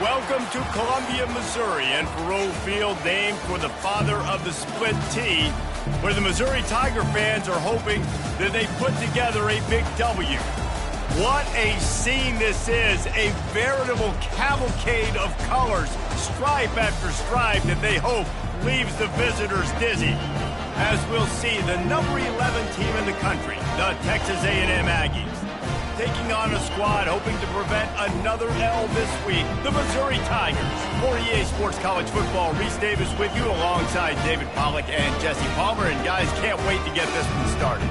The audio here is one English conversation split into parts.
Welcome to Columbia, Missouri, and Faurot Field, named for the father of the split T, where the Missouri Tiger fans are hoping that they put together a big W. What a scene this is, a veritable cavalcade of colors, stripe after stripe that they hope leaves the visitors dizzy. As we'll see, the number 11 team in the country, the Texas A&M Aggies, taking on a squad hoping to prevent another L this week, the Missouri Tigers. For EA Sports College Football, Reese Davis with you alongside David Pollack and Jesse Palmer. And guys, can't wait to get this one started.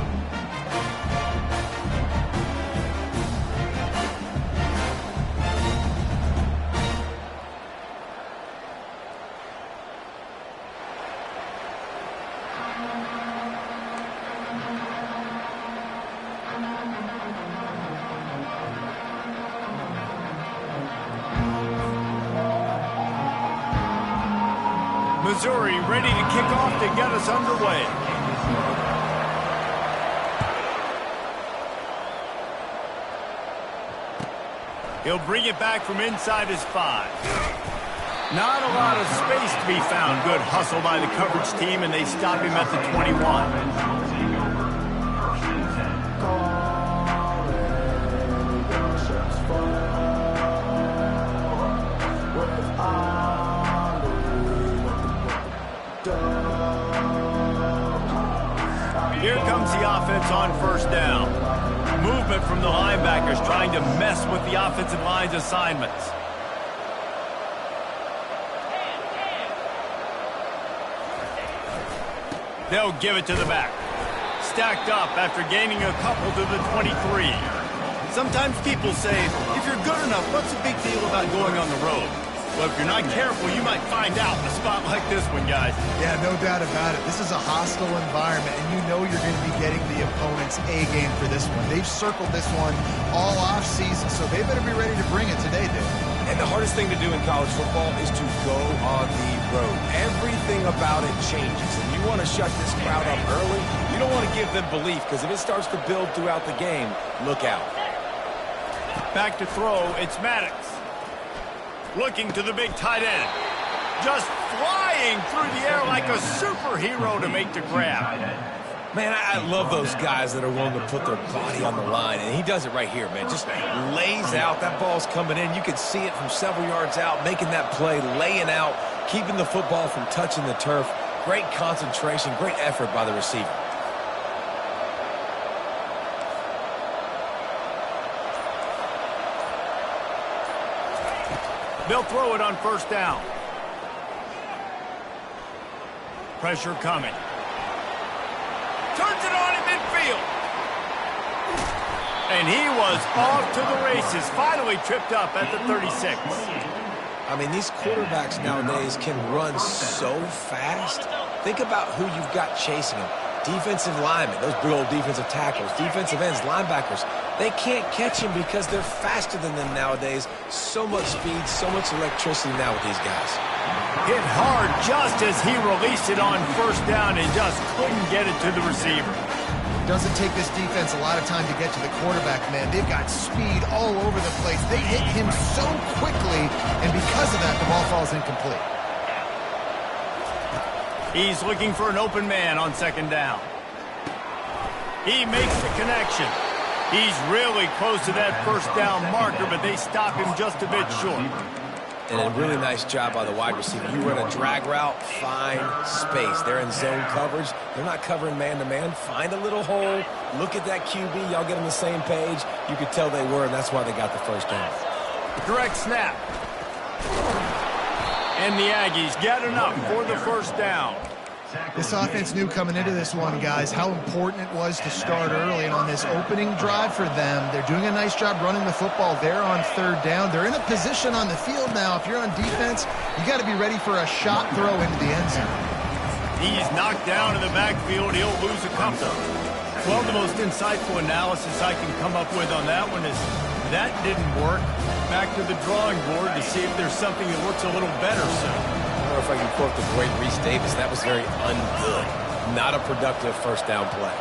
Missouri ready to kick off to get us underway. He'll bring it back from inside his 5. Not a lot of space to be found. Good hustle by the coverage team, and they stop him at the 21. Here comes the offense on first down. Movement from the linebackers trying to mess with the offensive line's assignments. They'll give it to the back. Stacked up after gaining a couple to the 23. Sometimes people say, if you're good enough, what's the big deal about going on the road? Well, if you're not careful, you might find out in a spot like this one, guys. Yeah, no doubt about it. This is a hostile environment, and you know you're going to be getting the opponent's A game for this one. They've circled this one all off-season, so they better be ready to bring it today, Dave. And the hardest thing to do in college football is to go on the road. Everything about it changes, and you want to shut this crowd up early. You don't want to give them belief, because if it starts to build throughout the game, look out. Back to throw, it's Maddox. Looking to the big tight end. Just flying through the air like a superhero to make the grab. Man, I love those guys that are willing to put their body on the line, and he does it right here, man. Just lays out. That ball's coming in. You can see it from several yards out, making that play, laying out, keeping the football from touching the turf. Great concentration, great effort by the receiver. They'll throw it on first down. Pressure coming. Turns it on in midfield. And he was off to the races. Finally tripped up at the 36. I mean, these quarterbacks nowadays can run so fast. Think about who you've got chasing them. Defensive linemen, those big old defensive tackles, defensive ends, linebackers. They can't catch him because they're faster than them nowadays. So much speed, so much electricity now with these guys. Hit hard just as he released it on first down and just couldn't get it to the receiver. Doesn't take this defense a lot of time to get to the quarterback, man. They've got speed all over the place. They hit him so quickly, and because of that, the ball falls incomplete. He's looking for an open man on second down. He makes the connection. He's really close to that first down marker, but they stop him just a bit short. And a really nice job by the wide receiver. You run a drag route, find space. They're in zone coverage. They're not covering man-to-man. Find a little hole. Look at that QB. Y'all get on the same page. You could tell they were, and that's why they got the first down. Direct snap. And the Aggies get enough for the first down. This offense knew coming into this one, guys, how important it was to start early. And on this opening drive for them, they're doing a nice job running the football there on third down. They're in a position on the field now. If you're on defense, you got to be ready for a shot throw into the end zone. He's knocked down in the backfield. He'll lose a couple. Well, the most insightful analysis I can come up with on that one is that didn't work. Back to the drawing board to see if there's something that works a little better soon. I don't know if I can quote the great Reese Davis. That was very ungood. Not a productive first down play.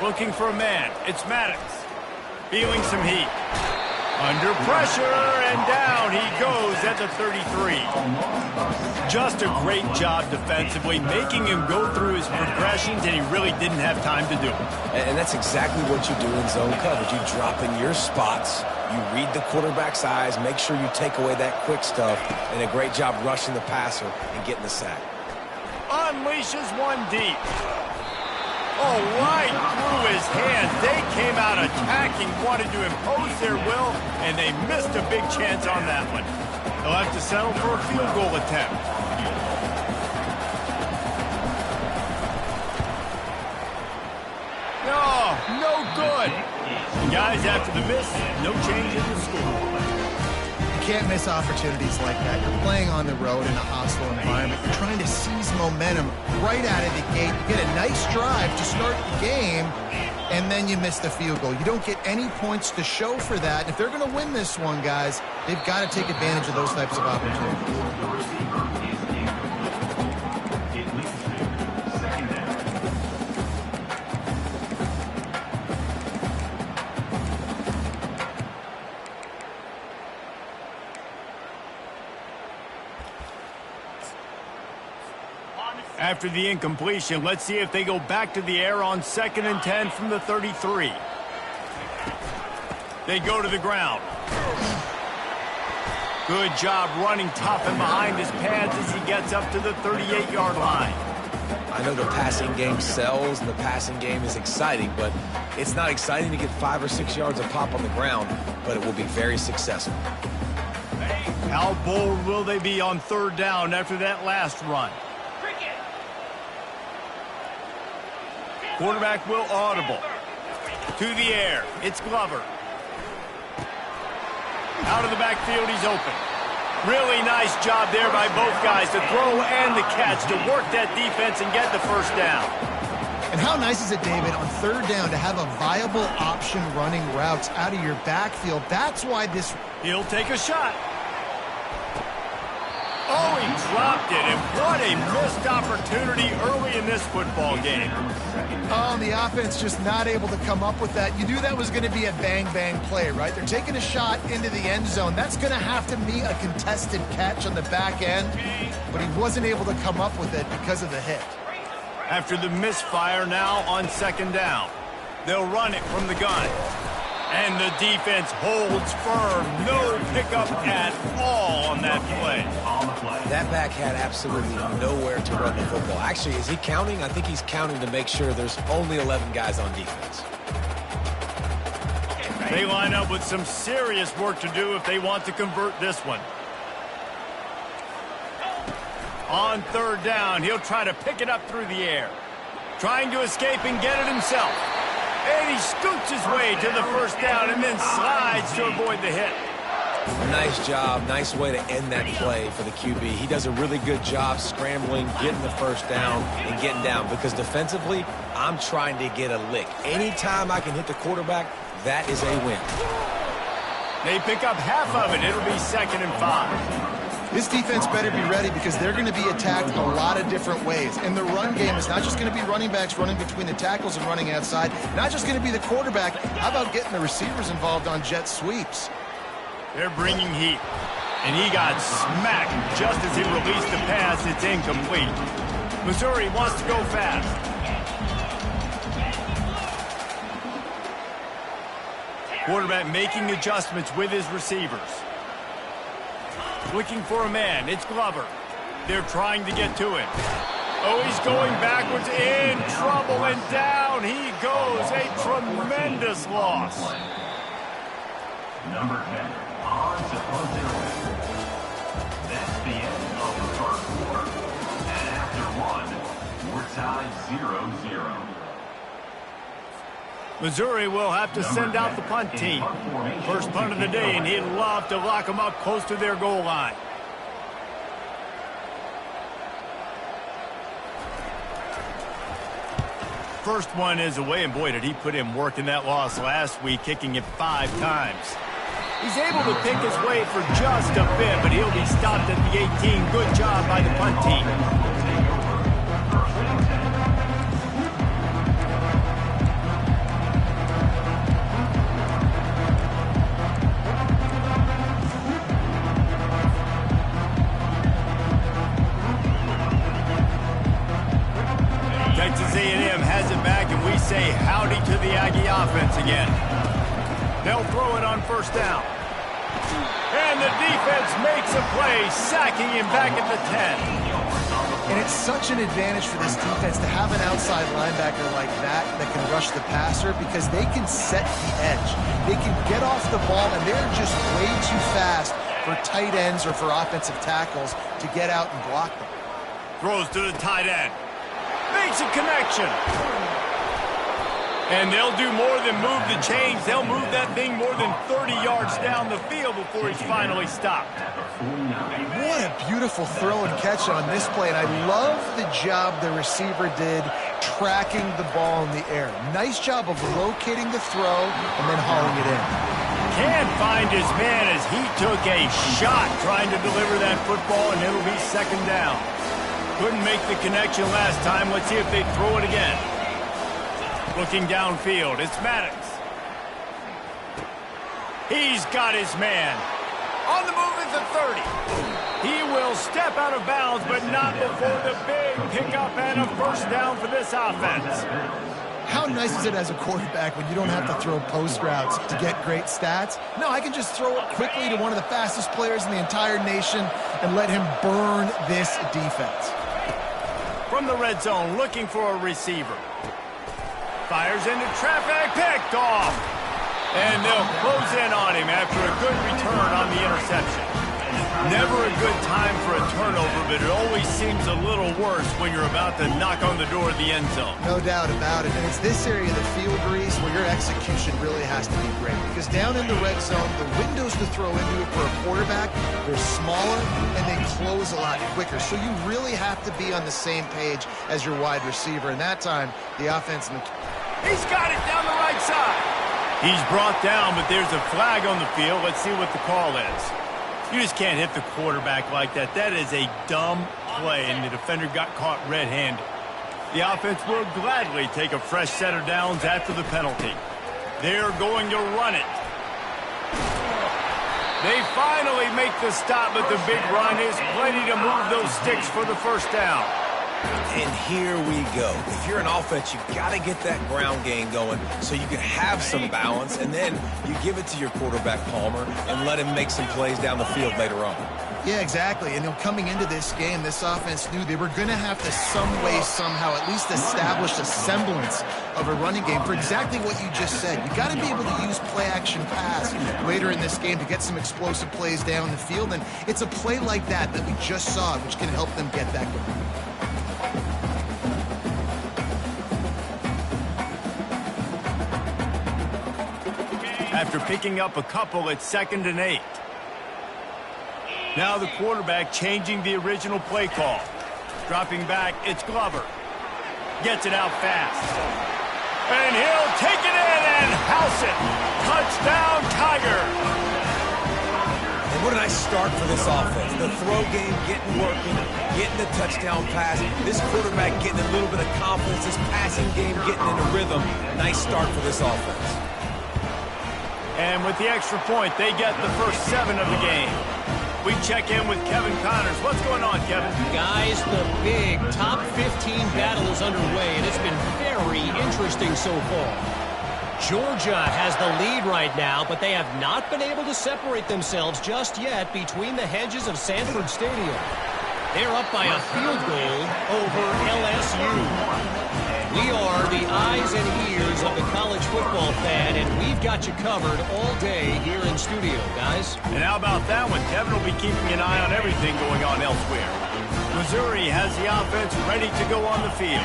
Looking for a man. It's Maddox. Feeling some heat. Under pressure, and down he goes at the 33. Just a great job defensively, making him go through his progressions, and he really didn't have time to do it. And that's exactly what you do in zone coverage. You drop in your spots, you read the quarterback's eyes, make sure you take away that quick stuff, and a great job rushing the passer and getting the sack. Unleashes one deep. Oh, right through his hands. They came out attacking, wanted to impose their will, and they missed a big chance on that one. They'll have to settle for a field goal attempt. Oh, no good. The guys after the miss, no change in the score. You can't miss opportunities like that. You're playing on the road in a hostile environment. You're trying to seize momentum right out of the gate. You get a nice drive to start the game, and then you miss the field goal. You don't get any points to show for that. And if they're going to win this one, guys, they've got to take advantage of those types of opportunities. After the incompletion, let's see if they go back to the air on 2nd and 10 from the 33. They go to the ground. Good job running tough and behind his pads as he gets up to the 38-yard line. I know the passing game sells and the passing game is exciting, but it's not exciting to get 5 or 6 yards of pop on the ground, but it will be very successful. How bold will they be on 3rd down after that last run? Quarterback will audible. To the air. It's Glover. Out of the backfield, he's open. Really nice job there by both guys to throw and the catch to work that defense and get the first down. And how nice is it, David, on 3rd down to have a viable option running routes out of your backfield? That's why this... He'll take a shot. Oh, he dropped it, and what a missed opportunity early in this football game. Oh, the offense just not able to come up with that. You knew that was going to be a bang-bang play, right? They're taking a shot into the end zone. That's going to have to be a contested catch on the back end, but he wasn't able to come up with it because of the hit. After the misfire now on 2nd down, they'll run it from the gun. And the defense holds firm. No pickup at all on that play. That back had absolutely nowhere to run the football. Actually, is he counting? I think he's counting to make sure there's only 11 guys on defense. They line up with some serious work to do if they want to convert this one. On 3rd down, he'll try to pick it up through the air. Trying to escape and get it himself. And he scoots his way to the 1st down and then slides to avoid the hit. Nice job. Nice way to end that play for the QB. He does a really good job scrambling, getting the 1st down, and getting down. Because defensively, I'm trying to get a lick. Anytime I can hit the quarterback, that is a win. They pick up half of it. It'll be 2nd and 5. This defense better be ready because they're going to be attacked a lot of different ways. And the run game is not just going to be running backs running between the tackles and running outside. Not just going to be the quarterback. How about getting the receivers involved on jet sweeps? They're bringing heat. And he got smacked just as he released the pass. It's incomplete. Missouri wants to go fast. Quarterback making adjustments with his receivers. Looking for a man. It's Glover. They're trying to get to him. Oh, he's going backwards, in trouble, and down he goes. A tremendous loss. Number 10, odds upon their way. That's the end of the 1st quarter. And after 1, we're tied 0-0. Missouri will have to send out the punt team. First punt of the day, and he'd love to lock them up close to their goal line. First one is away, and boy, did he put in work in that loss last week, kicking it 5 times. He's able to pick his way for just a bit, but he'll be stopped at the 18. Good job by the punt team. offense again. They'll throw it on first down. And the defense makes a play, sacking him back at the 10. And it's such an advantage for this defense to have an outside linebacker like that can rush the passer because they can set the edge. They can get off the ball, and they're just way too fast for tight ends or for offensive tackles to get out and block them. Throws to the tight end. Makes a connection. And they'll do more than move the chains. They'll move that thing more than 30 yards down the field before he's finally stopped. What a beautiful throw and catch on this play. And I love the job the receiver did tracking the ball in the air. Nice job of locating the throw and then hauling it in. Can't find his man as he took a shot trying to deliver that football, and it'll be second down. Couldn't make the connection last time. Let's see if they throw it again. Looking downfield, it's Maddox. He's got his man. On the move at the 30. He will step out of bounds, but not before the big pickup and a first down for this offense. How nice is it as a quarterback when you don't have to throw post routes to get great stats? No, I can just throw it quickly to one of the fastest players in the entire nation and let him burn this defense. From the red zone, looking for a receiver. Fires into traffic, picked off. And they'll close in on him after a good return on the interception. Never a good time for a turnover, but it always seems a little worse when you're about to knock on the door of the end zone. No doubt about it. And it's this area of the field, Reese, where your execution really has to be great. Because down in the red zone, the windows to throw into it for a quarterback, they're smaller and they close a lot quicker. So you really have to be on the same page as your wide receiver. And that time, the offense... He's got it down the right side. He's brought down, but there's a flag on the field. Let's see what the call is. You just can't hit the quarterback like that. That is a dumb play, and the defender got caught red-handed. The offense will gladly take a fresh set of downs after the penalty. They're going to run it. They finally make the stop, but the big run is plenty to move those sticks for the first down. And here we go. If you're an offense, you've got to get that ground game going so you can have some balance, and then you give it to your quarterback, Palmer, and let him make some plays down the field later on. Yeah, exactly. And coming into this game, this offense knew they were going to have to some way, somehow, at least establish a semblance of a running game for exactly what you just said. You got to be able to use play-action pass later in this game to get some explosive plays down the field, and it's a play like that we just saw, which can help them get that going. After picking up a couple at 2nd and 8. Now the quarterback changing the original play call. Dropping back, it's Glover. Gets it out fast. And he'll take it in and house it. Touchdown, Tiger. And what a nice start for this offense. The throw game getting working, getting the touchdown pass. This quarterback getting a little bit of confidence. This passing game getting into rhythm. Nice start for this offense. And with the extra point, they get the first 7 of the game. We check in with Kevin Connors. What's going on, Kevin? Guys, the big top 15 battle is underway, and it's been very interesting so far. Georgia has the lead right now, but they have not been able to separate themselves just yet between the hedges of Sanford Stadium. They're up by a field goal over LSU. We are the eyes and ears of the college football fan, and we've got you covered all day here in studio, guys. And how about that one? Kevin will be keeping an eye on everything going on elsewhere. Missouri has the offense ready to go on the field.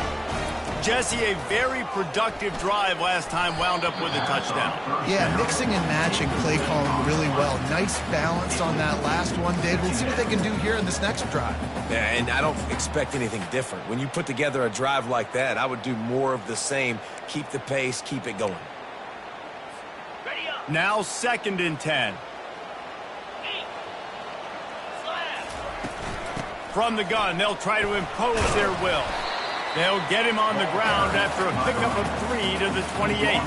Jesse, a very productive drive last time, wound up with a touchdown. Yeah, mixing and matching play calling really well. Nice balance on that last one, Dave. We'll see what they can do here in this next drive. Yeah, and I don't expect anything different. When you put together a drive like that, I would do more of the same. Keep the pace, keep it going. Now 2nd and 10. From the gun, they'll try to impose their will. They'll get him on the ground after a pickup of 3 to the 28.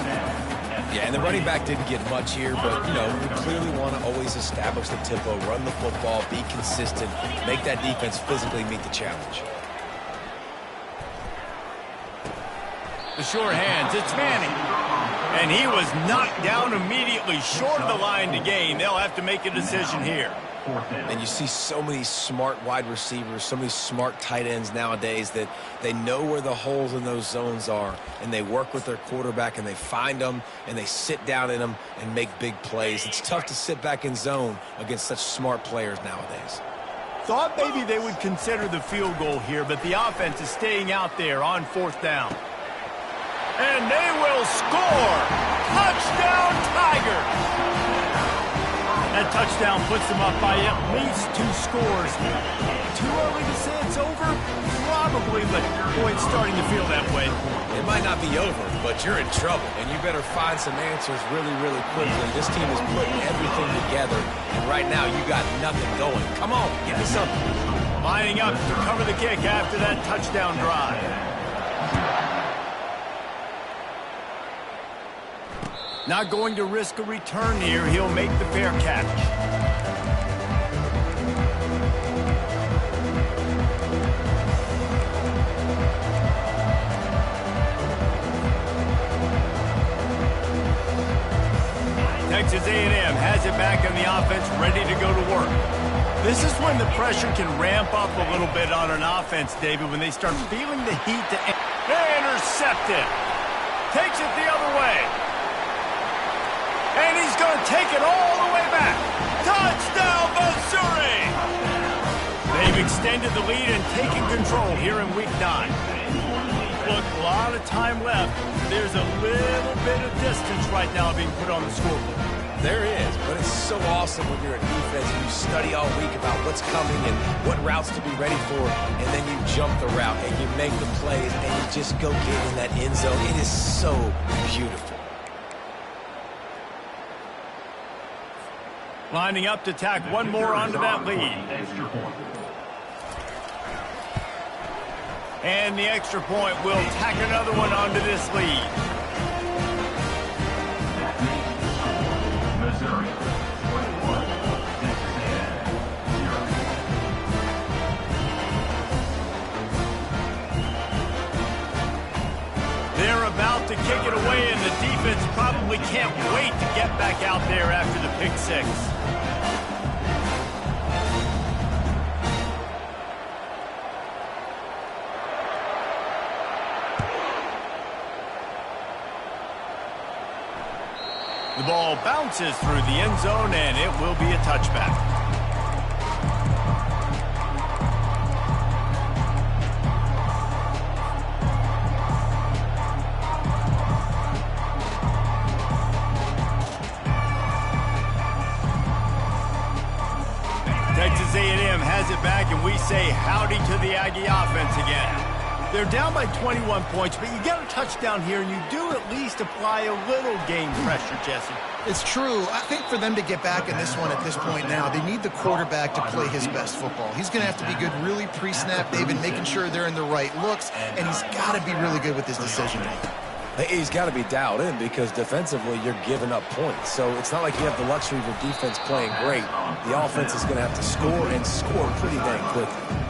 Yeah, and the running back didn't get much here, but, you know, we clearly want to always establish the tempo, run the football, be consistent, make that defense physically meet the challenge. The sure hands, it's Manning. And he was knocked down immediately short of the line to gain. They'll have to make a decision here. And you see so many smart wide receivers, so many smart tight ends nowadays that they know where the holes in those zones are, and they work with their quarterback, and they find them, and they sit down in them and make big plays. It's tough to sit back in zone against such smart players nowadays. Thought maybe they would consider the field goal here, but the offense is staying out there on 4th down. And they will score! Touchdown, Tigers! That touchdown puts them up by at least 2 scores. Too early to say it's over? Probably, but boy, it's starting to feel that way. It might not be over, but you're in trouble, and you better find some answers really, really quickly. This team is putting everything together, and right now you got nothing going. Come on, give me something. Lining up to cover the kick after that touchdown drive. Not going to risk a return here. He'll make the fair catch. Texas A&M has it back on the offense, ready to go to work. This is when the pressure can ramp up a little bit on an offense, David, when they start feeling the heat. Intercepted. Takes it the other way. And he's going to take it all the way back. Touchdown, Missouri! They've extended the lead and taken control here in Week 9. Look, a lot of time left. There's a little bit of distance right now being put on the scoreboard. There is, but it's so awesome when you're a defense and you study all week about what's coming and what routes to be ready for, and then you jump the route and you make the plays and you just go get in that end zone. It is so beautiful. Lining up to tack one more onto that lead. And the extra point will tack another one onto this lead. Missouri, 21, Texas A&M, 0. They're about to kick it away, and the defense probably can't wait to get back out there after the pick 6. The ball bounces through the end zone, and it will be a touchback. Texas A&M has it back, and we say howdy to the Aggie offense again. They're down by 21 points, but you get a touchdown here, and you do at least apply a little game pressure, Jesse. It's true. I think for them to get back in this one at this point now, they need the quarterback to play his best football. He's going to have to be good really pre-snap, David, making sure they're in the right looks, and he's got to be really good with his decision-making. He's got to be dialed in because defensively you're giving up points. So it's not like you have the luxury of your defense playing great. The offense is going to have to score and score pretty dang quickly.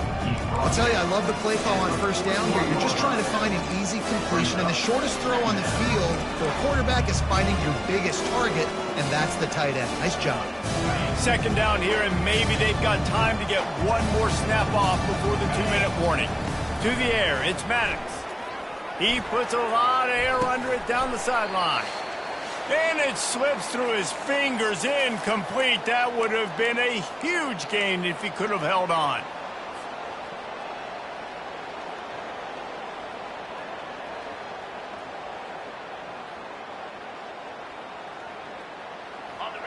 I'll tell you, I love the play call on 1st down here. You're just trying to find an easy completion, and the shortest throw on the field for a quarterback is finding your biggest target, and that's the tight end. Nice job. 2nd down here, and maybe they've got time to get one more snap off before the 2-minute warning. To the air, it's Maddox. He puts a lot of air under it down the sideline. And it slips through his fingers, incomplete. That would have been a huge gain if he could have held on.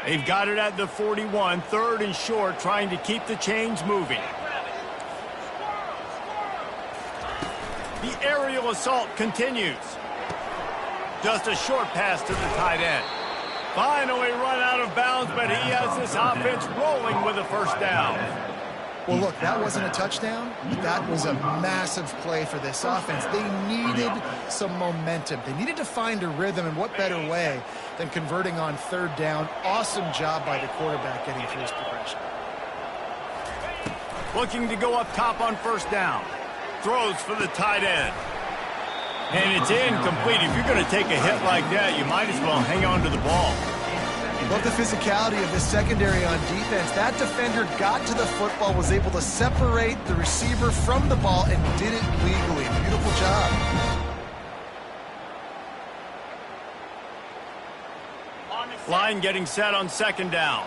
They've got it at the 41, 3rd and short, trying to keep the chains moving. The aerial assault continues. Just a short pass to the tight end. Finally run out of bounds, but he has this offense rolling with a 1st down. Well, look, that wasn't a touchdown. That was a massive play for this offense. They needed some momentum. They needed to find a rhythm, and what better way than converting on 3rd down. Awesome job by the quarterback getting through his progression. Looking to go up top on 1st down. Throws for the tight end. And it's incomplete. If you're going to take a hit like that, you might as well hang on to the ball. Love the physicality of this secondary on defense. That defender got to the football, was able to separate the receiver from the ball, and did it legally. Beautiful job. Line getting set on second down.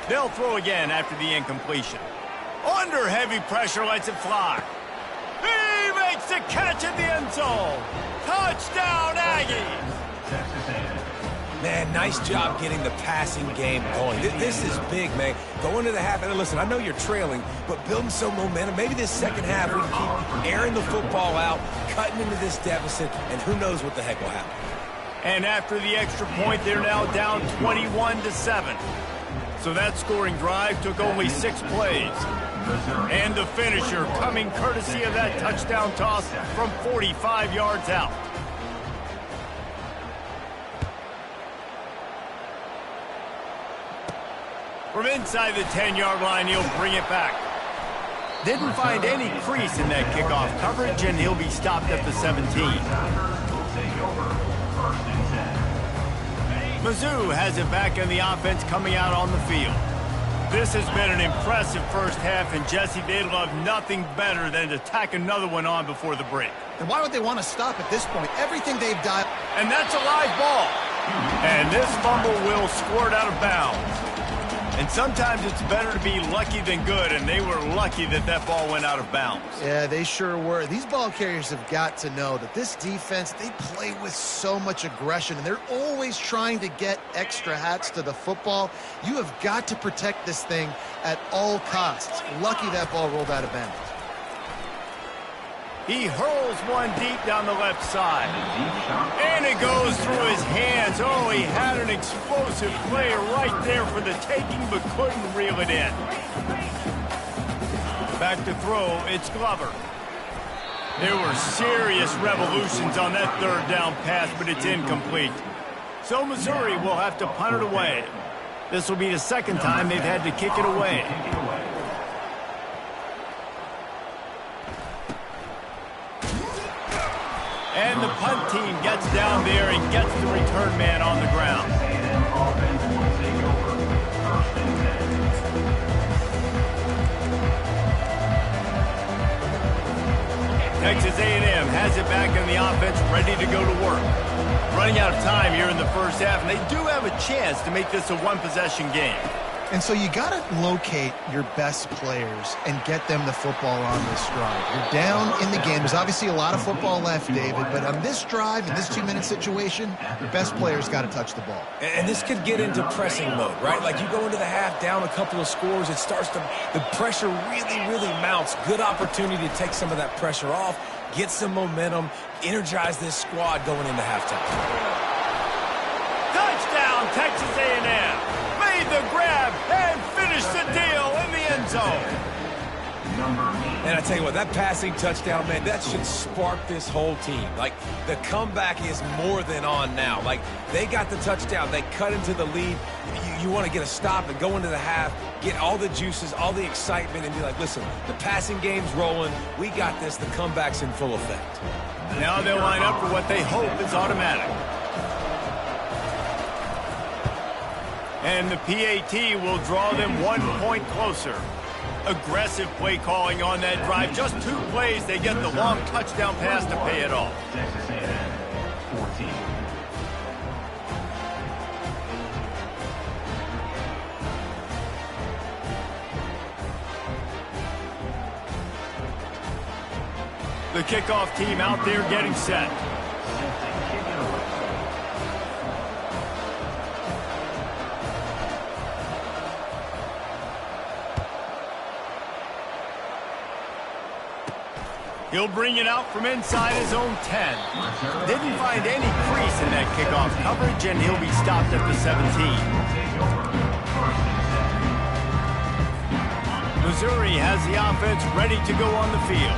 They'll throw again after the incompletion. Under heavy pressure, lets it fly. He makes the catch at the end zone. Touchdown, Aggies! Man, nice job getting the passing game going. This is big, man. Going to the half, and listen, I know you're trailing, but building some momentum. Maybe this second half we can keep airing the football out, cutting into this deficit, and who knows what the heck will happen. And after the extra point, they're now down 21-7. So that scoring drive took only 6 plays. And the finisher coming courtesy of that touchdown toss from 45 yards out. From inside the 10-yard line, he'll bring it back. Didn't find any crease in that kickoff coverage, and he'll be stopped at the 17. Mizzou has it back in the offense coming out on the field. This has been an impressive first half, and Jesse, they'd love nothing better than to tack another one on before the break. And why would they want to stop at this point? Everything they've done. And that's a live ball. And this fumble will squirt out of bounds. And sometimes it's better to be lucky than good, and they were lucky that that ball went out of bounds. Yeah, they sure were. These ball carriers have got to know that this defense, they play with so much aggression, and they're always trying to get extra hats to the football. You have got to protect this thing at all costs. Lucky that ball rolled out of bounds. He hurls one deep down the left side. And it goes through his hands. Oh, he had an explosive play right there for the taking, but couldn't reel it in. Back to throw, it's Glover. There were serious revolutions on that third down pass, but it's incomplete. So Missouri will have to punt it away. This will be the second time they've had to kick it away. And the punt team gets down there and gets the return man on the ground. Texas A&M has it back in the offense, ready to go to work. Running out of time here in the first half, and they do have a chance to make this a one-possession game. And so you got to locate your best players and get them the football on this drive. You're down in the game. There's obviously a lot of football left, David, but on this drive, in this 2-minute situation, your best players got to touch the ball. And this could get into pressing mode, right? Like you go into the half down a couple of scores, it starts to, the pressure really mounts. Good opportunity to take some of that pressure off, get some momentum, energize this squad going into halftime. Touchdown, Texas A&M. Made the grab and finished the deal in the end zone. And I tell you what, that passing touchdown, man, that should spark this whole team. Like, the comeback is more than on now. Like, they got the touchdown. They cut into the lead. You want to get a stop and go into the half, get all the juices, all the excitement, and be like, listen, the passing game's rolling. We got this. The comeback's in full effect. Now they'll line up for what they hope is automatic. And the PAT will draw them 1 point closer. Aggressive play calling on that drive. Just 2 plays, they get the long touchdown pass to pay it off. Texas A&M, 14. The kickoff team out there getting set. He'll bring it out from inside his own 10. Didn't find any crease in that kickoff coverage, and he'll be stopped at the 17. Missouri has the offense ready to go on the field.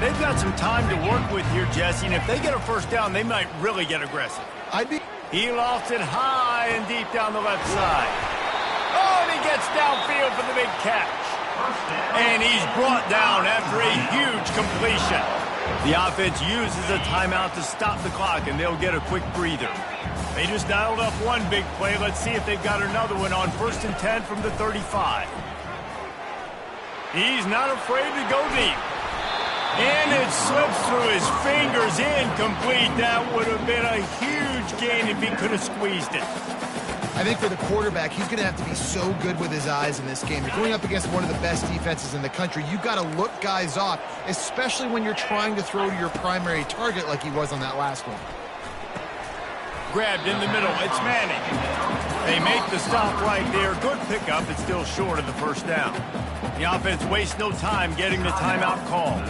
They've got some time to work with here, Jesse, and if they get a first down, they might really get aggressive. He lofts it high and deep down the left side. Oh, and he gets downfield for the big catch. And he's brought down after a huge completion. The offense uses a timeout to stop the clock, and they'll get a quick breather. They just dialed up one big play. Let's see if they've got another one on 1st and 10 from the 35. He's not afraid to go deep. And it slips through his fingers, incomplete. That would have been a huge gain if he could have squeezed it. I think for the quarterback, he's going to have to be so good with his eyes in this game. You're going up against one of the best defenses in the country. You've got to look guys off, especially when you're trying to throw to your primary target like he was on that last one. Grabbed in the middle. It's Manning. They make the stop right there. Good pickup. It's still short of the first down. The offense wastes no time getting the timeout call.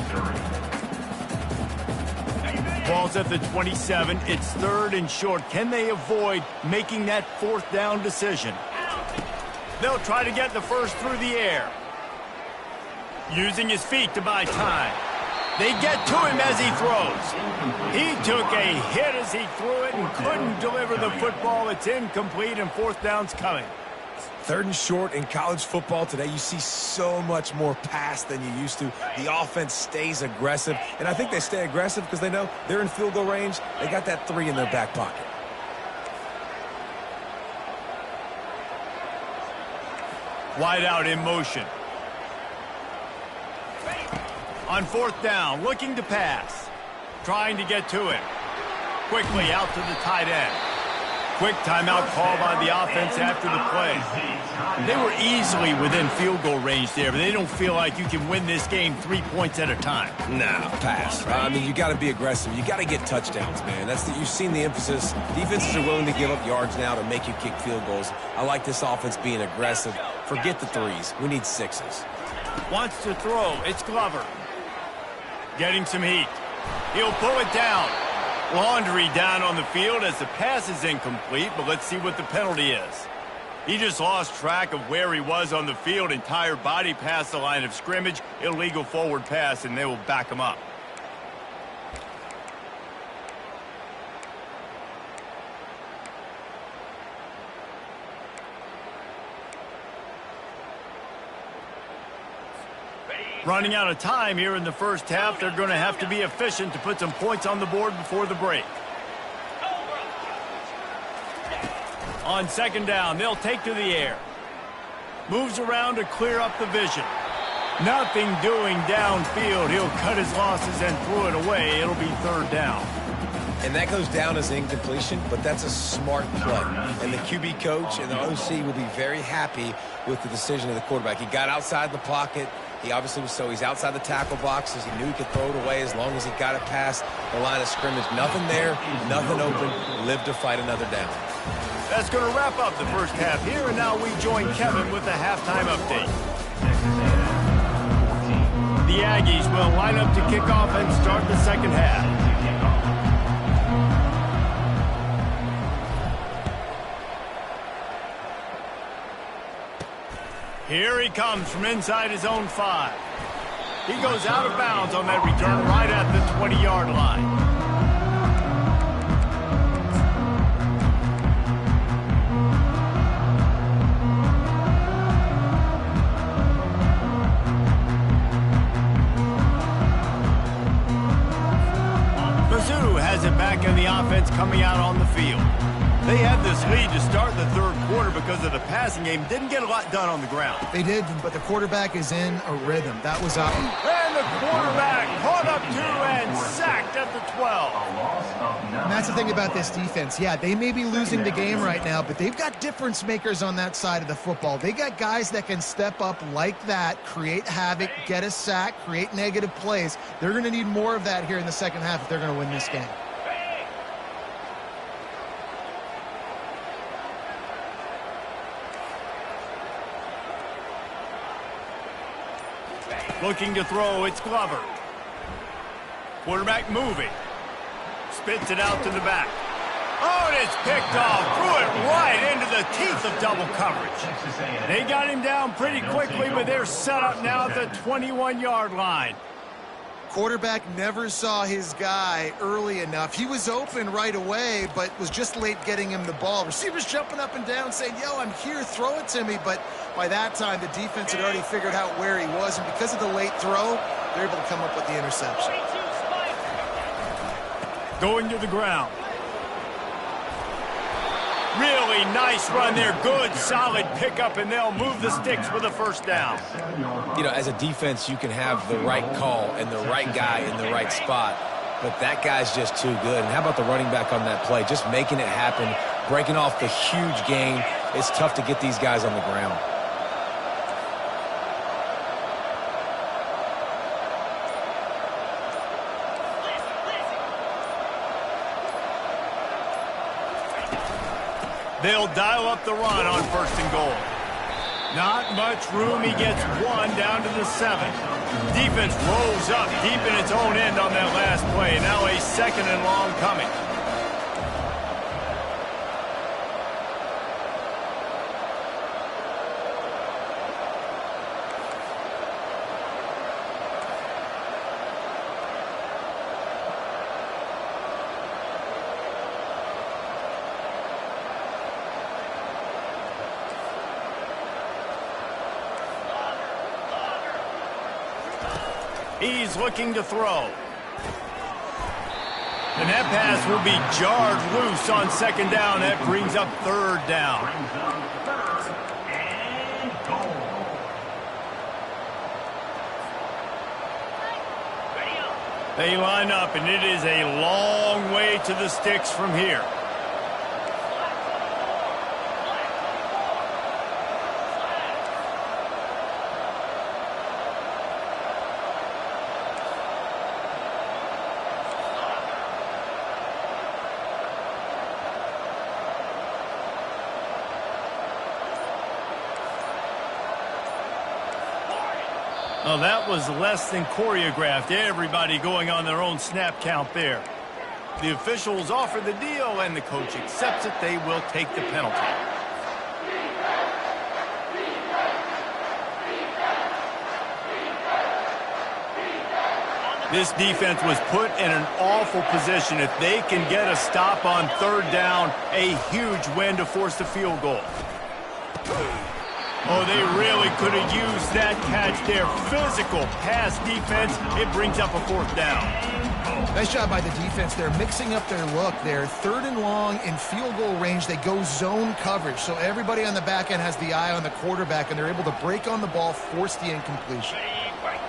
Ball's at the 27. It's 3rd and short. Can they avoid making that 4th down decision? They'll try to get the first through the air. Using his feet to buy time. They get to him as he throws. He took a hit as he threw it and couldn't deliver the football. It's incomplete, and 4th down's coming. 3rd and short in college football today. You see so much more pass than you used to. The offense stays aggressive, and I think they stay aggressive because they know they're in field goal range. They got that 3 in their back pocket. Wide out in motion. On 4th down, looking to pass. Trying to get to him. Quickly out to the tight end. Quick timeout call by the offense after the play. They were easily within field goal range there, but they don't feel like you can win this game 3 points at a time. Nah, pass. I mean, you got to be aggressive. You got to get touchdowns, man. You've seen the emphasis. Defenses are willing to give up yards now to make you kick field goals. I like this offense being aggressive. Forget the 3s. We need 6s. Wants to throw. It's Glover. Getting some heat. He'll pull it down. Laundry down on the field as the pass is incomplete, but let's see what the penalty is. He just lost track of where he was on the field. Entire body past the line of scrimmage. Illegal forward pass, and they will back him up. Running out of time here in the first half. They're going to have to be efficient to put some points on the board before the break. On 2nd down, they'll take to the air. Moves around to clear up the vision. Nothing doing downfield. He'll cut his losses and throw it away. It'll be 3rd down. And that goes down as incompletion, but that's a smart play. And the QB coach and the OC will be very happy with the decision of the quarterback. He got outside the pocket. He obviously he's outside the tackle boxes. He knew he could throw it away as long as he got it past the line of scrimmage. Nothing there, nothing open. Live to fight another down. That's going to wrap up the first half here, and now we join Kevin with the halftime update. The Aggies will line up to kick off and start the second half. Here he comes from inside his own 5. He goes out of bounds on that return right at the 20-yard line. Mizzou has it back in the offense coming out on the field. They had this lead to start the 3rd quarter because of the passing game. Didn't get a lot done on the ground. They did, but the quarterback is in a rhythm. That was out. And the quarterback caught up to and sacked at the 12. And that's the thing about this defense. Yeah, they may be losing the game right now, but they've got difference makers on that side of the football. They got guys that can step up like that, create havoc, get a sack, create negative plays. They're going to need more of that here in the second half if they're going to win this game. Looking to throw, it's Glover. Quarterback moving. Spits it out to the back. Oh, and it's picked off. Threw it right into the teeth of double coverage. They got him down pretty quickly, but they're set up now at the 21-yard line. Quarterback never saw his guy early enough. He was open right away, but was just late getting him the ball. Receivers jumping up and down saying, yo, I'm here, throw it to me. But by that time, the defense had already figured out where he was, and because of the late throw, they're able to come up with the interception. Going to the ground. Really nice run there. Good, solid pickup, and they'll move the sticks for the first down. You know, as a defense, you can have the right call and the right guy in the right spot, but that guy's just too good. And how about the running back on that play? Just making it happen, breaking off the huge gain. It's tough to get these guys on the ground. They'll dial up the run on 1st and goal. Not much room. He gets one down to the 7. Defense rolls up deep in its own end on that last play. Now a 2nd and long coming. He's looking to throw. And that pass will be jarred loose on 2nd down. That brings up 3rd down. They line up, and it is a long way to the sticks from here. Oh, that was less than choreographed. Everybody going on their own snap count there. The officials offer the deal, and the coach accepts it. They will take the penalty. This defense was put in an awful position. If they can get a stop on 3rd down, a huge win to force the field goal. Oh, they really could have used that catch there. Physical pass defense. It brings up a 4th down. Nice job by the defense. They're mixing up their look. They're 3rd and long in field goal range. They go zone coverage. So everybody on the back end has the eye on the quarterback, and they're able to break on the ball, force the incompletion.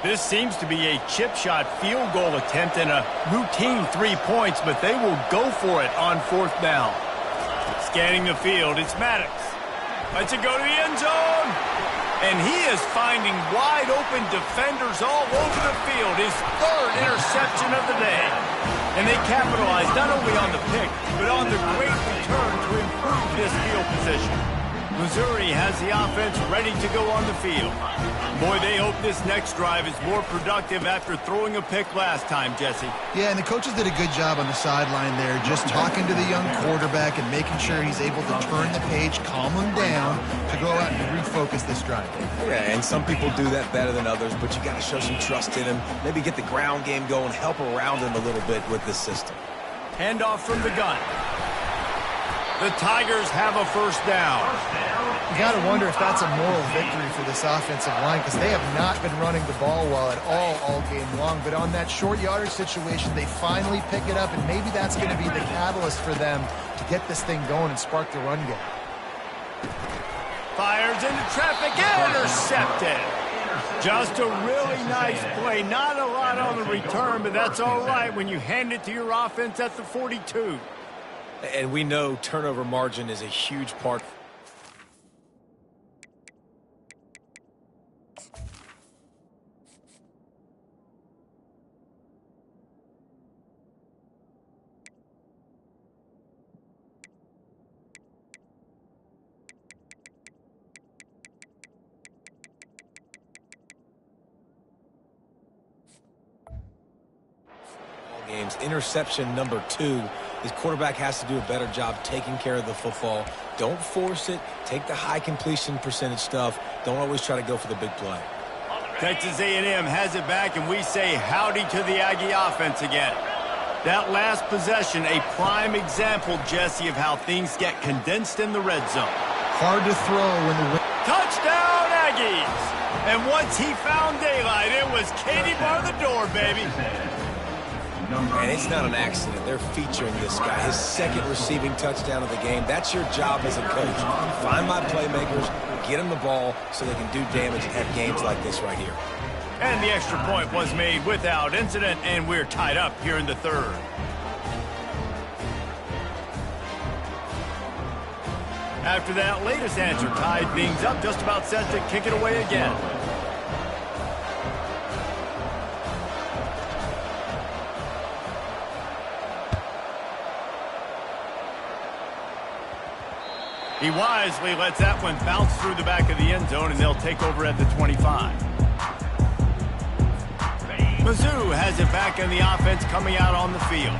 This seems to be a chip shot field goal attempt and a routine 3 points, but they will go for it on 4th down. Scanning the field, it's Maddox. Let's it go to the end zone. And he is finding wide open defenders all over the field. His 3rd interception of the day. And they capitalized not only on the pick, but on the great return to improve this field position. Missouri has the offense ready to go on the field. Boy, they hope this next drive is more productive after throwing a pick last time, Jesse. Yeah, and the coaches did a good job on the sideline there, just talking to the young quarterback and making sure he's able to turn the page, calm him down, to go out and refocus this drive. Yeah, and some people do that better than others, but you got to show some trust in him. Maybe get the ground game going, help around him a little bit with this system. Handoff from the gun. The Tigers have a 1st down. You got to wonder if that's a moral victory for this offensive line, because they have not been running the ball well at all game long. But on that short yardage situation, they finally pick it up, and maybe that's going to be the catalyst for them to get this thing going and spark the run game. Fires into traffic, intercepted. Just a really nice play. Not a lot on the return, but that's all right when you hand it to your offense at the 42. And we know turnover margin is a huge part. Games. Interception number 2. His quarterback has to do a better job taking care of the football. Don't force it. Take the high completion percentage stuff. Don't always try to go for the big play. Texas A&M has it back, and we say howdy to the Aggie offense again. That last possession, a prime example, Jesse, of how things get condensed in the red zone. Hard to throw when the wind... Touchdown, Aggies! And once he found daylight, it was Katie bar the door, baby. And it's not an accident. They're featuring this guy. His second receiving touchdown of the game. That's your job as a coach. Find my playmakers, get them the ball so they can do damage and have games like this right here. And the extra point was made without incident, and we're tied up here in the third. After that latest answer tied things up, just about set to kick it away again. He wisely lets that one bounce through the back of the end zone, and they'll take over at the 25. Mizzou has it back in the offense coming out on the field.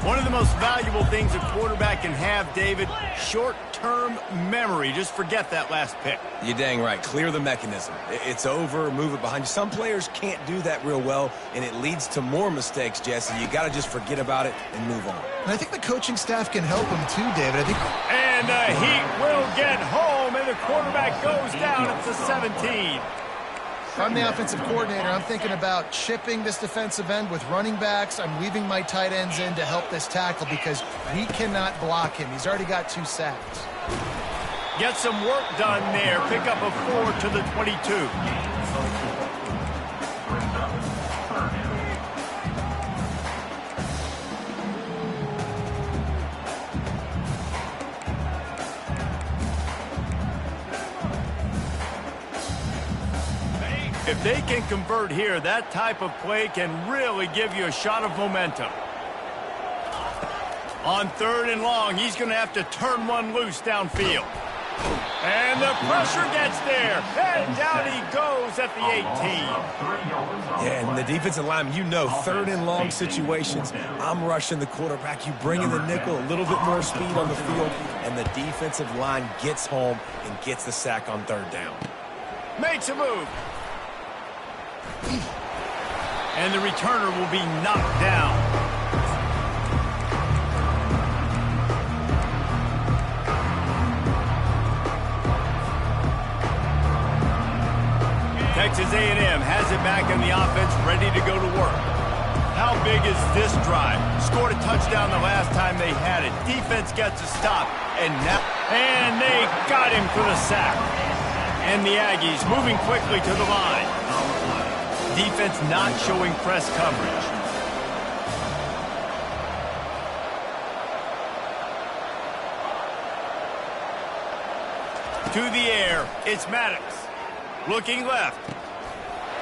One of the most valuable things a quarterback can have, David, short-term memory. Just forget that last pick. You're dang right. Clear the mechanism. It's over, move it behind you. Some players can't do that real well, and it leads to more mistakes, Jesse. You got to just forget about it and move on. And I think the coaching staff can help him too, David. And the Heat will get home, and the quarterback goes down at the 17. If I'm the offensive coordinator, I'm thinking about chipping this defensive end with running backs. I'm leaving my tight ends in to help this tackle because we cannot block him. He's already got 2 sacks. Get some work done there. Pick up a 4 to the 22. If they can convert here, that type of play can really give you a shot of momentum. On 3rd and long, he's going to have to turn one loose downfield. And the pressure gets there. And down he goes at the 18. Yeah, and the defensive line, you know, 3rd and long situations, I'm rushing the quarterback. You bring in the nickel, a little bit more speed on the field, and the defensive line gets home and gets the sack on 3rd down. Makes a move. And the returner will be knocked down. Texas A&M has it back in the offense, ready to go to work. How big is this drive? Scored a touchdown the last time they had it. Defense gets a stop, and they got him for the sack. And the Aggies moving quickly to the line. Defense not showing press coverage. To the air, it's Maddox. Looking left.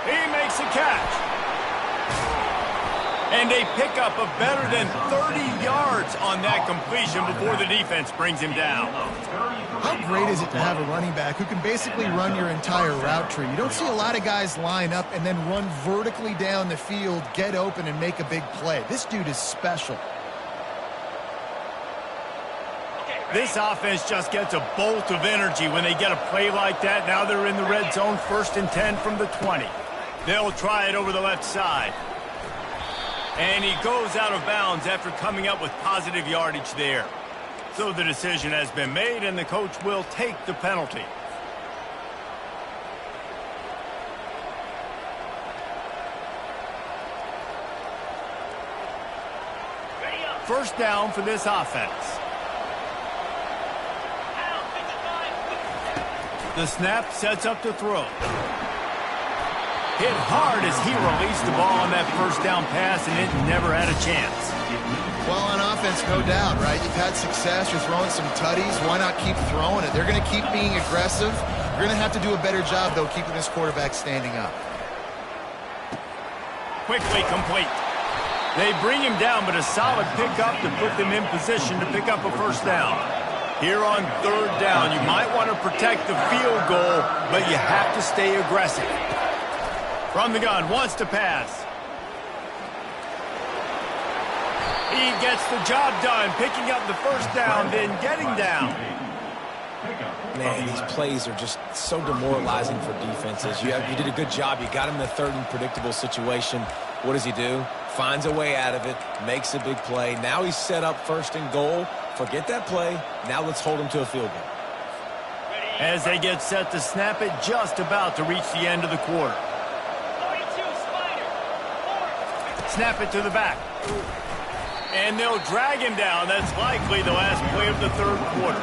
He makes a catch. And a pickup of better than 30 yards on that completion before the defense brings him down. How great is it to have a running back who can basically run your entire route tree? You don't see a lot of guys line up and then run vertically down the field, get open, and make a big play. This dude is special. This offense just gets a bolt of energy when they get a play like that. Now they're in the red zone, 1st and 10 from the 20. They'll try it over the left side. And he goes out of bounds after coming up with positive yardage there. So the decision has been made, and the coach will take the penalty. First down for this offense. The snap sets up to throw. Hit hard as he released the ball on that first down pass, and it never had a chance. Well, on offense, no doubt, right? You've had success. You're throwing some tutties. Why not keep throwing it? They're going to keep being aggressive. You're going to have to do a better job, though, keeping this quarterback standing up. Quickly complete. They bring him down, but a solid pickup to put them in position to pick up a first down. Here on 3rd down, you might want to protect the field goal, but you have to stay aggressive. From the gun, wants to pass. He gets the job done, picking up the first down, then getting down. Man, these plays are just so demoralizing for defenses. You did a good job. You got him in a third and predictable situation. What does he do? Finds a way out of it, makes a big play. Now he's set up first and goal. Forget that play. Now let's hold him to a field goal. As they get set to snap it, just about to reach the end of the quarter. Snap it to the back. And they'll drag him down. That's likely the last play of the third quarter.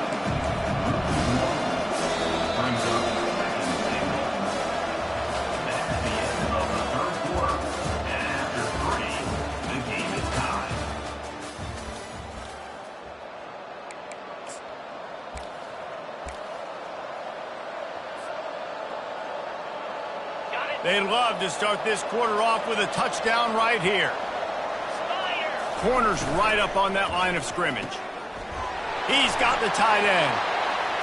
They'd love to start this quarter off with a touchdown right here. Corner's right up on that line of scrimmage. He's got the tight end.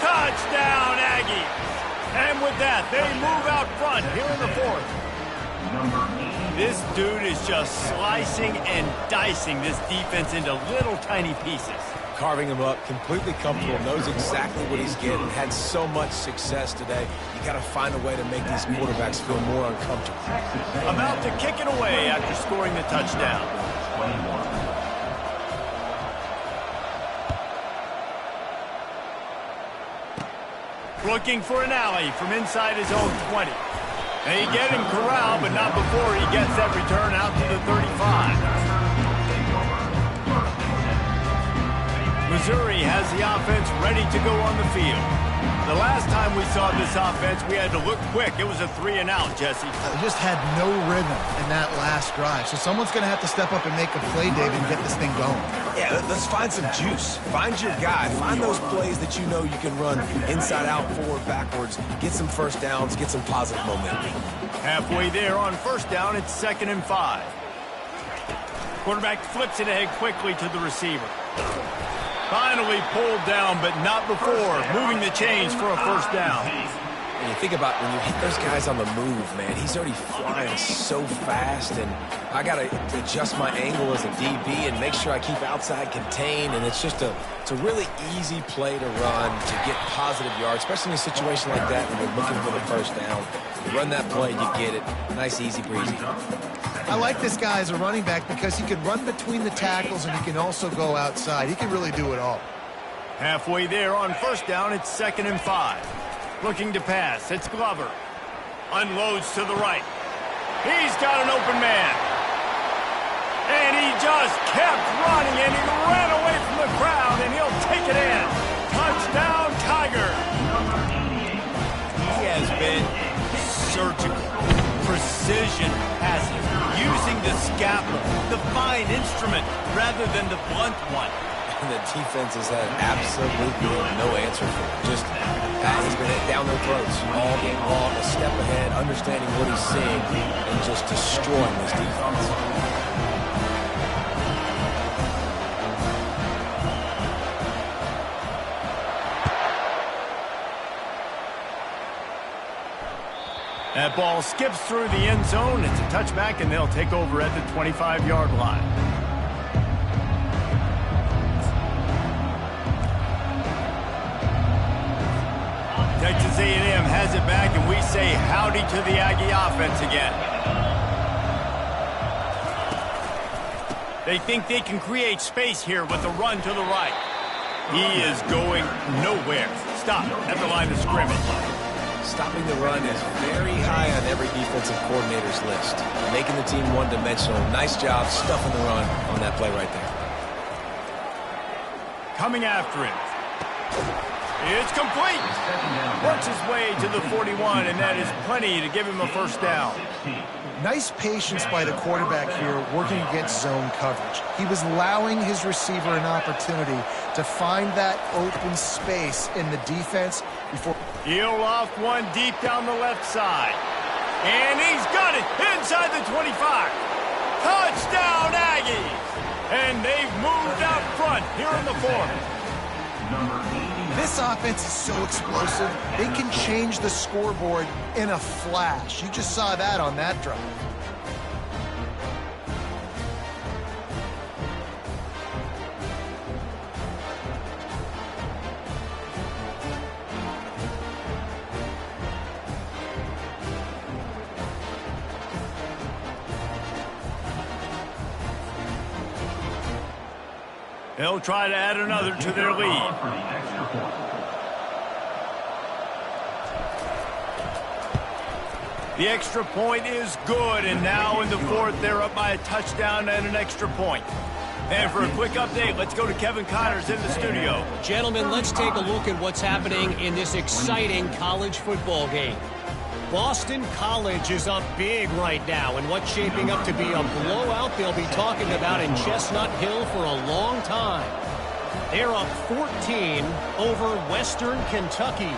Touchdown, Aggies! And with that, they move out front here in the fourth. This dude is just slicing and dicing this defense into little tiny pieces. Carving him up, completely comfortable, knows exactly what he's getting, had so much success today. You got to find a way to make these quarterbacks feel more uncomfortable. About to kick it away after scoring the touchdown. 21. Looking for an alley from inside his own 20. They get him corralled, but not before he gets that return out to the 35. Missouri has the offense ready to go on the field. The last time we saw this offense, we had to look quick. It was a 3-and-out, Jesse. They just had no rhythm in that last drive. So someone's going to have to step up and make a play, David, and get this thing going. Yeah, let's find some juice. Find your guy. Find those plays that you know you can run inside out, forward, backwards. Get some first downs. Get some positive momentum. Halfway there on first down, it's 2nd and 5. Quarterback flips it ahead quickly to the receiver. Finally pulled down, but not before moving the chains for a first down. And you think about when you hit those guys on the move, man, he's already flying so fast, and I got to adjust my angle as a DB and make sure I keep outside contained, and it's a really easy play to run to get positive yards, especially in a situation like that when you're looking for the first down. You run that play, you get it. Nice, easy breezy. I like this guy as a running back because he can run between the tackles and he can also go outside. He can really do it all. Halfway there on first down, it's 2nd and 5. Looking to pass, it's Glover. Unloads to the right. He's got an open man. And he just kept running, and he ran away from the crowd, and he'll take it in. Touchdown, Tiger. He has been surgical, precision passes, using the scalpel, the fine instrument, rather than the blunt one. And the defense has had absolutely no answer for it. Just he's been down their throats all game long, a step ahead, understanding what he's seeing, and just destroying this defense. That ball skips through the end zone. It's a touchback, and they'll take over at the 25-yard line. Texas A&M has it back, and we say howdy to the Aggie offense again. They think they can create space here with a run to the right. He is going nowhere. Stop at the line of scrimmage. Stopping the run is very high on every defensive coordinator's list. Making the team one-dimensional. Nice job stuffing the run on that play right there. Coming after him. It's complete. Works his way to the 41, and that is plenty to give him a first down. Nice patience by the quarterback here working against zone coverage. He was allowing his receiver an opportunity to find that open space in the defense before. He'll loft one deep down the left side. And he's got it inside the 25. Touchdown, Aggies! And they've moved out front here in the fourth. This offense is so explosive, they can change the scoreboard in a flash. You just saw that on that drive. They'll try to add another to their lead. For the extra point. The extra point is good, and now in the fourth, they're up by a touchdown and an extra point. And for a quick update, let's go to Kevin Connors in the studio. Gentlemen, let's take a look at what's happening in this exciting college football game. Boston College is up big right now, and what's shaping up to be a blowout they'll be talking about in Chestnut Hill for a long time. They're up 14 over Western Kentucky.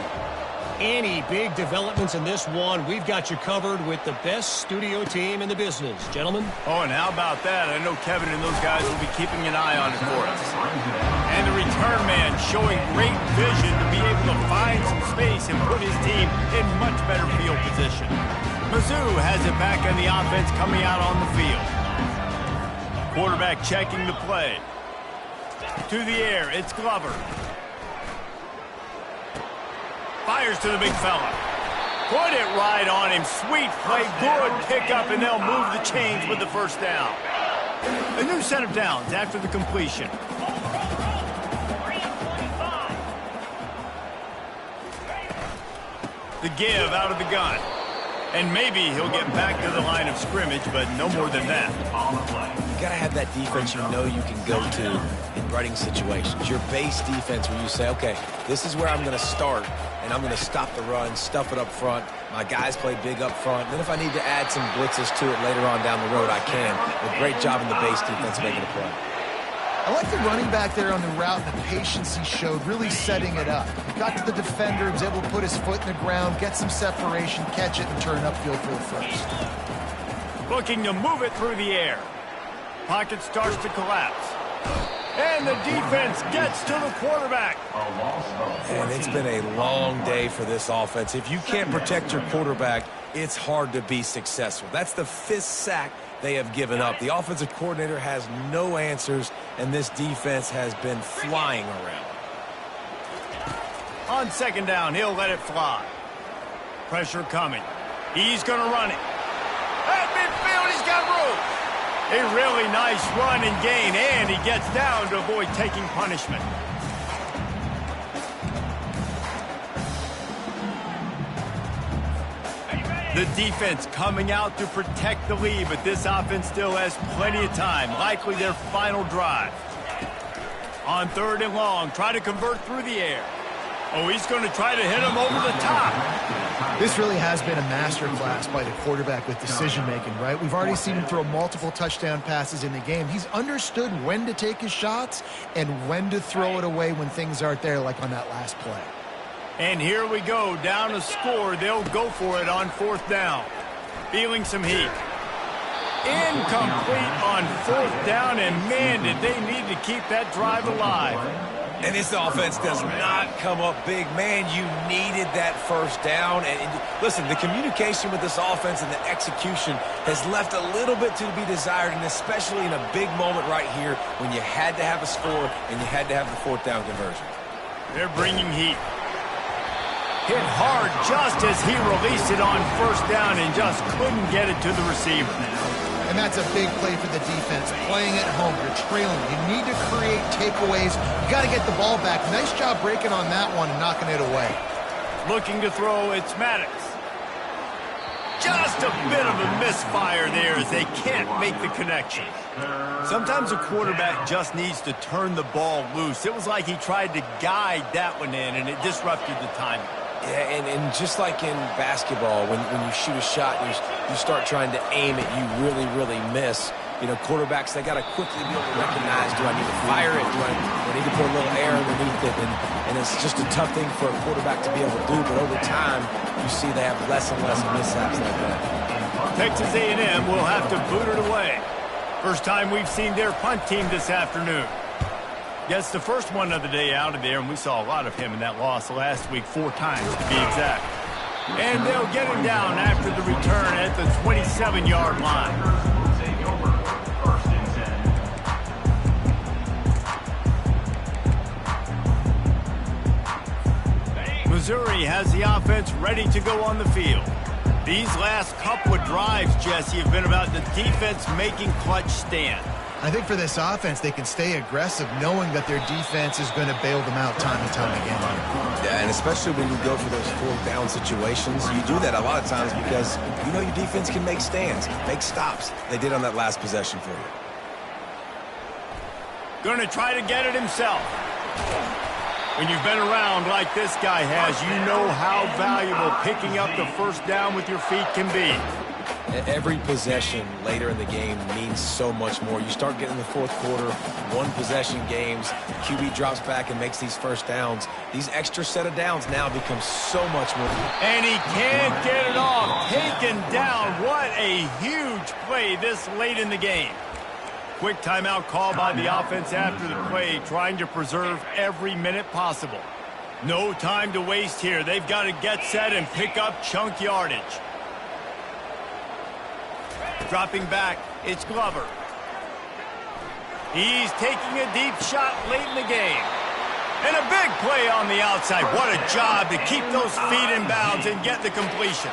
Any big developments in this one, we've got you covered with the best studio team in the business. Gentlemen? Oh, and how about that? I know Kevin and those guys will be keeping an eye on it for us. And the return man showing great vision to be able to find some space and put his team in much better field position. Mizzou has it back on the offense coming out on the field. Quarterback checking the play. To the air, it's Glover. Fires to the big fella. Put it right on him. Sweet play, good pickup, and they'll move the chains with the first down. A new set of downs after the completion. The give out of the gun. And maybe he'll get back to the line of scrimmage, but no more than that. You got to have that defense you know you can go to in running situations. Your base defense where you say, okay, this is where I'm going to start, and I'm going to stop the run, stuff it up front. My guys play big up front. And then if I need to add some blitzes to it later on down the road, I can. A great job in the base defense making a play. I like the running back there on the route and the patience he showed, really setting it up. He got to the defender, he was able to put his foot in the ground, get some separation, catch it, and turn upfield for the first. Looking to move it through the air. Pocket starts to collapse. And the defense gets to the quarterback. And it's been a long day for this offense. If you can't protect your quarterback, it's hard to be successful. That's the 5th sack they have given up. The offensive coordinator has no answers, and this defense has been flying around. On second down, he'll let it fly. Pressure coming. He's going to run it. At midfield, he's got room. A really nice run and gain, and he gets down to avoid taking punishment. The defense coming out to protect the lead, but this offense still has plenty of time, likely their final drive. On third and long, try to convert through the air. Oh, he's going to try to hit him over the top. This really has been a masterclass by the quarterback with decision-making, right? We've already seen him throw multiple touchdown passes in the game. He's understood when to take his shots and when to throw it away when things aren't there, like on that last play. And here we go, down a score. They'll go for it on fourth down. Feeling some heat. Incomplete on fourth down, and man, did they need to keep that drive alive. And this offense does not come up big. Man, you needed that first down. And listen, the communication with this offense and the execution has left a little bit to be desired, and especially in a big moment right here when you had to have a score and you had to have the fourth down conversion. They're bringing heat. Hit hard just as he released it on first down and just couldn't get it to the receiver. And that's a big play for the defense. Playing at home, you're trailing. You need to create takeaways. You got to get the ball back. Nice job breaking on that one and knocking it away. Looking to throw, it's Maddox. Just a bit of a misfire there as they can't make the connection. Sometimes a quarterback just needs to turn the ball loose. It was like he tried to guide that one in, and it disrupted the timing. Yeah, and just like in basketball, when you shoot a shot and you start trying to aim it, you really, really miss. You know, quarterbacks, they got to quickly be able to recognize, do I need to fire it? Do I need to put a little air underneath it? And it's just a tough thing for a quarterback to be able to do, but over time, you see they have less and less mishaps like that. Texas A&M will have to boot it away. First time we've seen their punt team this afternoon. Yes, the first one of the day out of there, and we saw a lot of him in that loss last week, 4 times to be exact. And they'll get him down after the return at the 27-yard line. First and 10. Missouri has the offense ready to go on the field. These last couple of drives, Jesse, have been about the defense making clutch stand. I think for this offense, they can stay aggressive knowing that their defense is going to bail them out time and time again. Yeah, and especially when you go for those fourth down situations, you do that a lot of times because you know your defense can make stands, make stops. They did on that last possession for you. Going to try to get it himself. When you've been around like this guy has, you know how valuable picking up the first down with your feet can be. Every possession later in the game means so much more. You start getting the fourth quarter, one possession games, QB drops back and makes these first downs. These extra set of downs now become so much more. And he can't get it off. Taken down. What a huge play this late in the game. Quick timeout call by the offense after the play, trying to preserve every minute possible. No time to waste here. They've got to get set and pick up chunk yardage. Dropping back, it's Glover. He's taking a deep shot late in the game. And a big play on the outside. What a job to keep those feet in bounds and get the completion.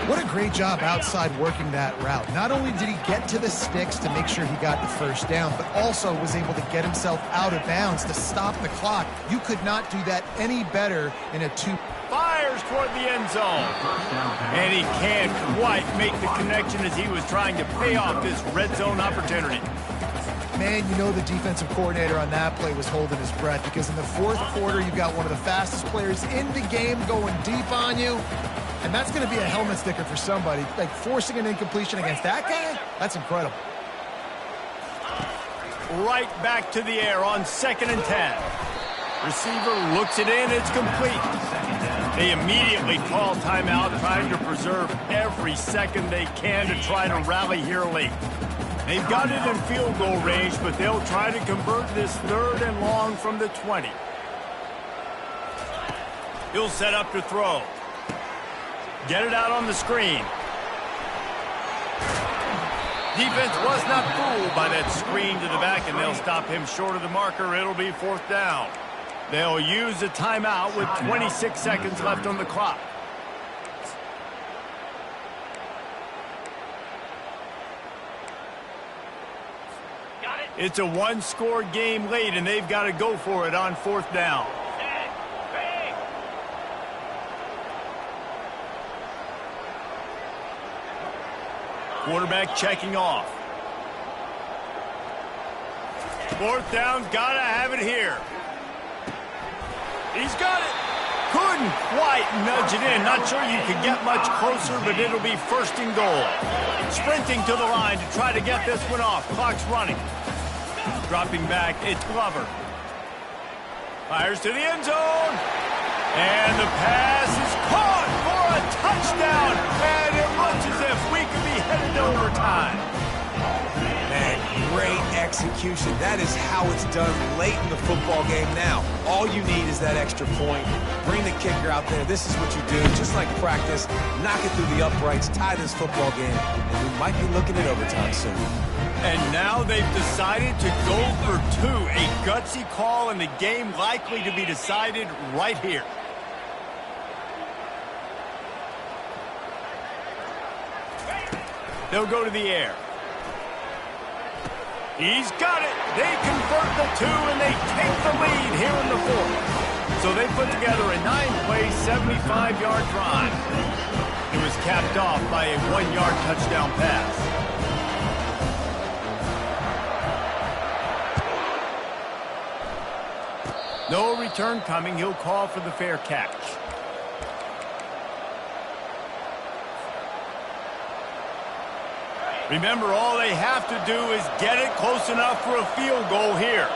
What a great job outside working that route. Not only did he get to the sticks to make sure he got the first down, but also was able to get himself out of bounds to stop the clock. You could not do that any better in a two. Fires toward the end zone. And he can't quite make the connection as he was trying to pay off this red zone opportunity. Man, you know the defensive coordinator on that play was holding his breath because in the fourth quarter, you've got one of the fastest players in the game going deep on you. And that's going to be a helmet sticker for somebody. Like forcing an incompletion against that guy, that's incredible. Right back to the air on 2nd and 10. Receiver looks it in, it's complete. They immediately call timeout, trying to preserve every second they can to try to rally here late. They've got it in field goal range, but they'll try to convert this 3rd and long from the 20. He'll set up to throw. Get it out on the screen. Defense was not fooled by that screen to the back, and they'll stop him short of the marker. It'll be 4th down. They'll use a timeout with 26 seconds left on the clock. It's a one-score game late, and they've got to go for it on 4th down. Quarterback checking off. 4th down, gotta have it here. He's got it. Couldn't quite nudge it in. Not sure you could get much closer, but it'll be 1st and goal. Sprinting to the line to try to get this one off. Clock's running. Dropping back, it's Glover. Fires to the end zone. And the pass is caught for a touchdown. And it looks as if we could be headed to overtime. Man, great execution. That is how it's done late in the football game now. All you need is that extra point. Bring the kicker out there. This is what you do. Just like practice, knock it through the uprights, tie this football game, and we might be looking at overtime soon. And now they've decided to go for 2. A gutsy call, and the game likely to be decided right here. They'll go to the air. He's got it. They convert the 2, and they take the lead here in the 4th. So they put together a 9-play, 75-yard drive. It was capped off by a 1-yard touchdown pass. No return coming. He'll call for the fair catch. Remember, all they have to do is get it close enough for a field goal here.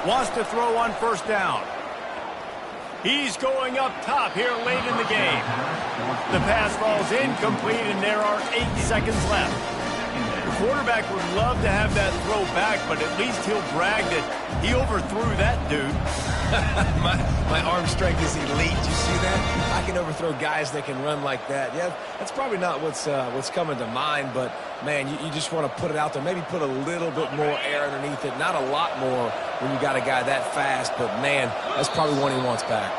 Wants to throw on 1st down. He's going up top here late in the game. The pass falls incomplete, and there are 8 seconds left. The quarterback would love to have that throw back, but at least he'll brag that he overthrew that dude. my arm strength is elite. You see that? I can overthrow guys that can run like that. Yeah, that's probably not what's coming to mind, but, man, you just want to put it out there. Maybe put a little bit more air underneath it. Not a lot more when you got a guy that fast, but, man, that's probably one he wants back.